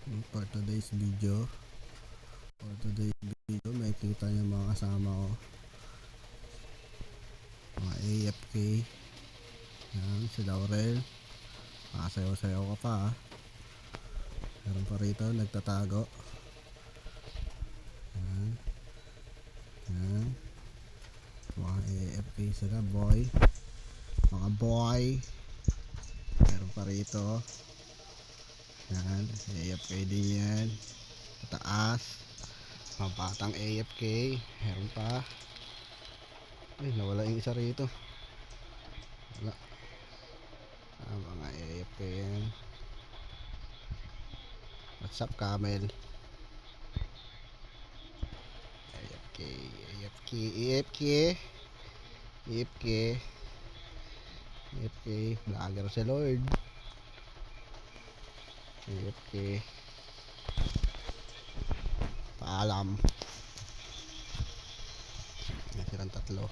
For today's video, makikita niyo mga kasama ko, mga AFK. Yan, si Laurel, nakasayaw-sayaw ka pa ha. Meron pa rito, nagtatago. Yan, yan, mga AFK sila, mga boy. Meron pa rito. Yan, AFK din yan. Pataas, mga batang AFK. Meron pa. Ay, nawala yung isa rito. Wala. Mga AFK yan. What's up, Camel? AFK, AFK, AFK, AFK, AFK. Vlogger si Lord. AFK. Paalam. Yan silang tatlo.